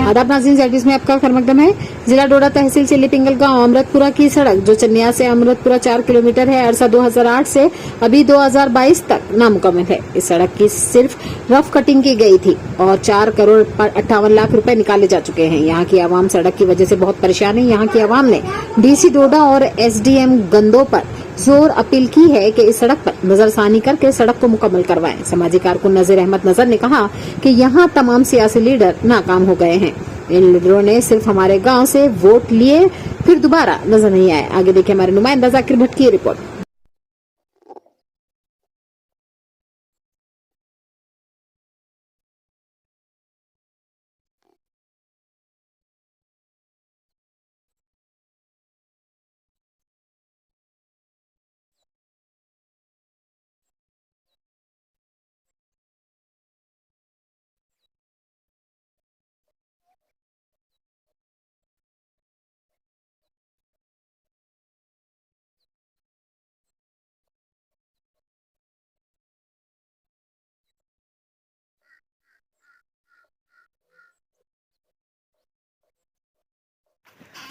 आदाब नाज़रीन, ज़ेड में आपका खैर मकदम है। जिला डोडा तहसील चिल्ली पिंगल गांव अमृतपुरा की सड़क जो चन्निया से अमृतपुरा 4 किलोमीटर है, अरसा 2008 से अभी 2022 तक नामुकम्मल है। इस सड़क की सिर्फ रफ कटिंग की गई थी और 4 करोड़ 58 लाख रुपए निकाले जा चुके हैं। यहाँ की आवाम सड़क की वजह से बहुत परेशान है। यहाँ की आवाम ने डीसी डोडा और एसडीएम गंदो पर जोर अपील की है कि इस सड़क पर नजरसानी करके सड़क को मुकम्मल करवाएं। समाजी कारकुन नजीर अहमद नजर ने कहा कि यहाँ तमाम सियासी लीडर नाकाम हो गए हैं। इन लीडरों ने सिर्फ हमारे गांव से वोट लिए फिर दोबारा नजर नहीं आए। आगे देखिए हमारे नुमाइंदा जाकिर भट्ट की रिपोर्ट।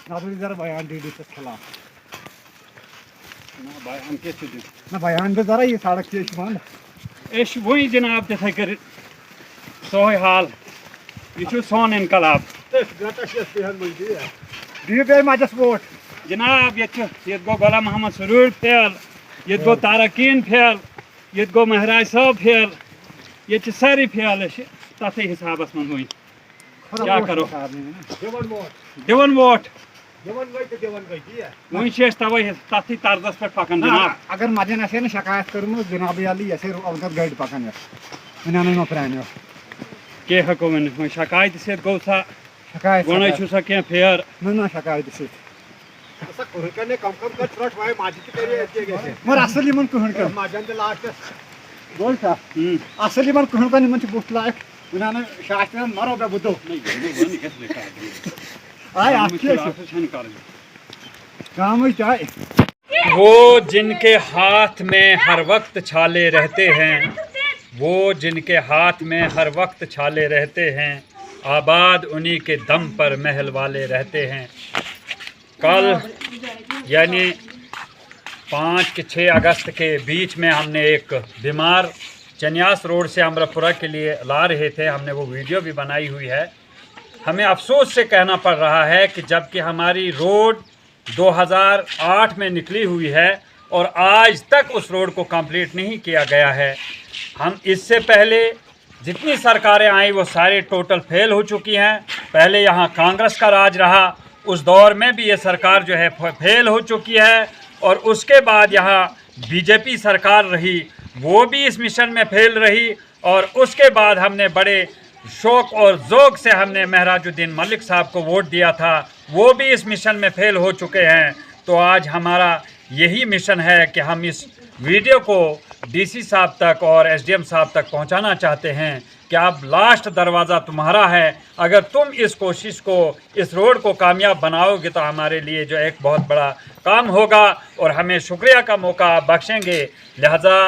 जरा बयान डी के खिलाफ ना बयान के ना बयान पे जरा ये सड़क के बंद वही जनाब तथे कर सोहे हाल यह सोन इनकलाब डी पे मजस वोट जनाब ये गो गुलाम मोहम्मद सरूर फेल, ये गो तारकीन फेल, ये गो महराज साहब फेल, ये सारी फेल तथ हिसाबस मन हुई क्या करो दिवन वोट वही तवे तथ तर्जस पे पकान जनाब। अगर मजे ना शिकायत कर जनाब अली गाड़ पकान वन प्रान के हको वन शिकायत से गो सा शिकायत वन सा क्या फेयर ना शिकायत मगर असल कहन कर बोल सा असल कहन कर बुत लायक वन शास्त्र मरो बे बुदो वो जिनके हाथ में हर वक्त छाले रहते हैं, वो जिनके हाथ में हर वक्त छाले रहते हैं, आबाद उन्हीं के दम पर महल वाले रहते हैं। कल यानी 5 के 6 अगस्त के बीच में हमने एक बीमार चन्यास रोड से अमृतपुरा के लिए ला रहे थे, हमने वो वीडियो भी बनाई हुई है। हमें अफसोस से कहना पड़ रहा है कि जबकि हमारी रोड 2008 में निकली हुई है और आज तक उस रोड को कंप्लीट नहीं किया गया है। हम इससे पहले जितनी सरकारें आई वो सारे टोटल फेल हो चुकी हैं। पहले यहाँ कांग्रेस का राज रहा, उस दौर में भी ये सरकार जो है फेल हो चुकी है, और उसके बाद यहाँ बीजेपी सरकार रही, वो भी इस मिशन में फेल रही, और उसके बाद हमने बड़े शौक़ और ज़ौक़ से हमने महराजुद्दीन मलिक साहब को वोट दिया था, वो भी इस मिशन में फेल हो चुके हैं। तो आज हमारा यही मिशन है कि हम इस वीडियो को डीसी साहब तक और एसडीएम साहब तक पहुंचाना चाहते हैं कि अब लास्ट दरवाज़ा तुम्हारा है। अगर तुम इस कोशिश को, इस रोड को कामयाब बनाओगे तो हमारे लिए जो एक बहुत बड़ा काम होगा और हमें शुक्रिया का मौका बख्शेंगे। लिहाजा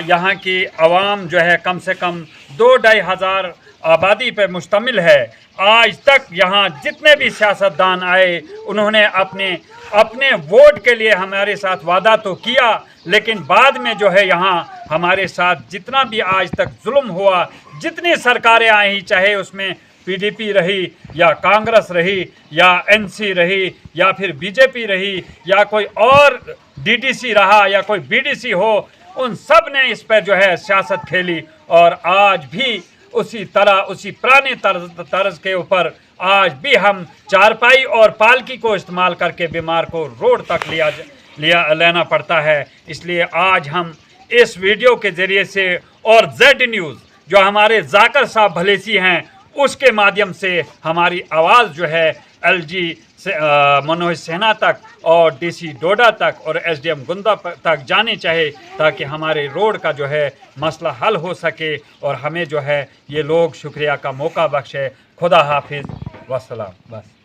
यहाँ की आवाम जो है कम से कम 2-2.5 हज़ार आबादी पर मुश्तमिल है। आज तक यहाँ जितने भी सियासतदान आए उन्होंने अपने वोट के लिए हमारे साथ वादा तो किया, लेकिन बाद में जो है यहाँ हमारे साथ जितना भी आज तक जुल्म हुआ, जितनी सरकारें आई, चाहे उसमें पीडीपी रही या कांग्रेस रही या एनसी रही या फिर बीजेपी रही या कोई और डीडीसी रहा या कोई बीडीसी हो, उन सब ने इस पर जो है सियासत खेली। और आज भी उसी तरह, उसी पुराने तर्ज के ऊपर आज भी हम चारपाई और पालकी को इस्तेमाल करके बीमार को रोड तक लेना पड़ता है। इसलिए आज हम इस वीडियो के ज़रिए से और जेड न्यूज़ जो हमारे जाकर साहब भलेसी हैं उसके माध्यम से हमारी आवाज़ जो है एलजी मनोज सिन्हा तक और डीसी डोडा तक और एसडीएम गुंदा तक जानी चाहिए, ताकि हमारे रोड का जो है मसला हल हो सके और हमें जो है ये लोग शुक्रिया का मौका बख्शे। खुदा हाफिज़, वस्सलाम। बस।